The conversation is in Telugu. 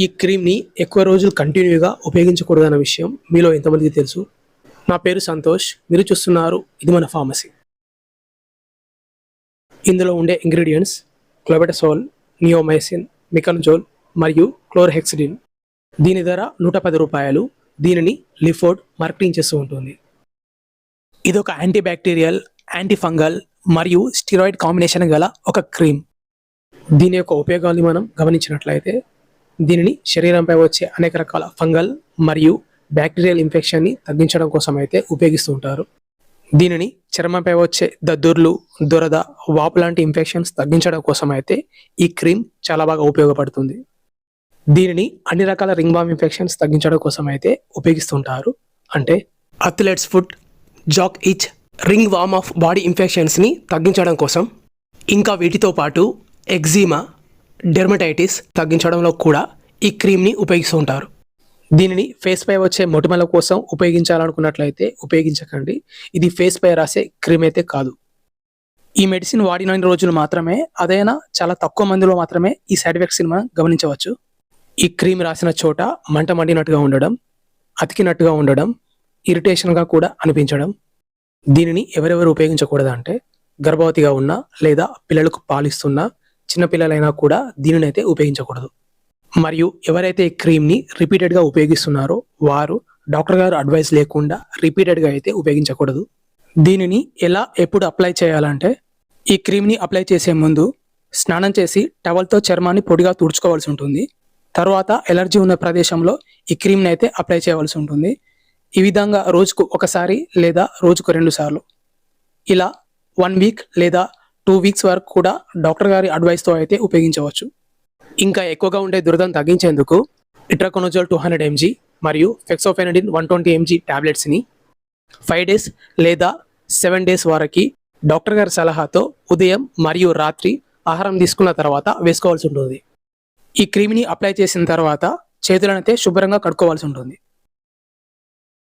ఈ క్రీమ్‌ని ఎక్కువ రోజులు కంటిన్యూగా ఉపయోగించకూడదన్న విషయం మీలో ఎంతమందికి తెలుసు? నా పేరు సంతోష్. మీరు చూస్తున్నారు ఇది మన ఫార్మసీ. ఇందులో ఉండే ఇంగ్రీడియెంట్స్ క్లోబెటసోల్, నియోమైసిన్, మికనజోల్ మరియు క్లోర్హెక్సిడిన్. దీని ధర రూ. 110. దీనిని లిఫోర్డ్ మార్కెటింగ్ చేస్తూ ఉంటుంది. ఇదొక యాంటీబ్యాక్టీరియల్, యాంటీఫంగల్ మరియు స్టెరాయిడ్ కాంబినేషన్ గల ఒక క్రీమ్. దీని యొక్క ఉపయోగాన్ని మనం గమనించినట్లయితే దీనిని శరీరంపై వచ్చే అనేక రకాల ఫంగల్ మరియు బ్యాక్టీరియల్ ఇన్ఫెక్షన్ని తగ్గించడం కోసం అయితే ఉపయోగిస్తూ ఉంటారు. దీనిని చర్మంపై వచ్చే దద్దుర్లు, దురద, వాపు లాంటి ఇన్ఫెక్షన్స్ తగ్గించడం కోసం అయితే ఈ క్రీమ్ చాలా బాగా ఉపయోగపడుతుంది. దీనిని అన్ని రకాల రింగ్ వార్మ్ ఇన్ఫెక్షన్స్ తగ్గించడం కోసం అయితే ఉపయోగిస్తుంటారు. అంటే అథ్లెట్స్ ఫుట్, జాక్ ఇచ్, రింగ్ వార్మ్ ఆఫ్ బాడీ ఇన్ఫెక్షన్స్ని తగ్గించడం కోసం, ఇంకా వీటితో పాటు ఎగ్జిమా, డెర్మటైటిస్ తగ్గించడంలో కూడా ఈ క్రీమ్ని ఉపయోగిస్తూ ఉంటారు. దీనిని ఫేస్ పై వచ్చే మొటిమల కోసం ఉపయోగించాలనుకున్నట్లయితే ఉపయోగించకండి. ఇది ఫేస్ పై రాసే క్రీమ్ అయితే కాదు. ఈ మెడిసిన్ వాడిన రోజులు మాత్రమే, అదైనా చాలా తక్కువ మందిలో మాత్రమే ఈ సైడ్ ఎఫెక్ట్స్ని మనం గమనించవచ్చు. ఈ క్రీమ్ రాసిన చోట మంట మండినట్టుగా ఉండడం, అతికినట్టుగా ఉండడం, ఇరిటేషన్గా కూడా అనిపించడం. దీనిని ఎవరెవరు ఉపయోగించకూడదు అంటే గర్భవతిగా ఉన్న లేదా పిల్లలకు పాలిస్తున్న చిన్నపిల్లలైనా కూడా దీనిని అయితే ఉపయోగించకూడదు. మరియు ఎవరైతే ఈ క్రీమ్ని రిపీటెడ్గా ఉపయోగిస్తున్నారో వారు డాక్టర్ గారు అడ్వైస్ లేకుండా రిపీటెడ్గా అయితే ఉపయోగించకూడదు. దీనిని ఎలా ఎప్పుడు అప్లై చేయాలంటే ఈ క్రీమ్ని అప్లై చేసే ముందు స్నానం చేసి టవల్తో చర్మాన్ని పొడిగా తుడుచుకోవాల్సి ఉంటుంది. తర్వాత ఎలర్జీ ఉన్న ప్రదేశంలో ఈ క్రీమ్ని అయితే అప్లై చేయవలసి ఉంటుంది. ఈ విధంగా రోజుకు ఒకసారి లేదా రోజుకు 2 సార్లు ఇలా 1 వీక్ లేదా 2 వీక్స్ వరకు కూడా డాక్టర్ గారి అడ్వైస్తో అయితే ఉపయోగించవచ్చు. ఇంకా ఎక్కువగా ఉండే దురదను తగ్గించేందుకు ఇట్రాకోనజోల్ 200 mg మరియు ఫెక్సోఫెనడిన్ 120 mg టాబ్లెట్స్ని 5 డేస్ లేదా 7 డేస్ వరకు డాక్టర్ గారి సలహాతో ఉదయం మరియు రాత్రి ఆహారం తీసుకున్న తర్వాత వేసుకోవాల్సి ఉంటుంది. ఈ క్రీమ్ని అప్లై చేసిన తర్వాత చేతులనైతే శుభ్రంగా కడుక్కోవాల్సి ఉంటుంది.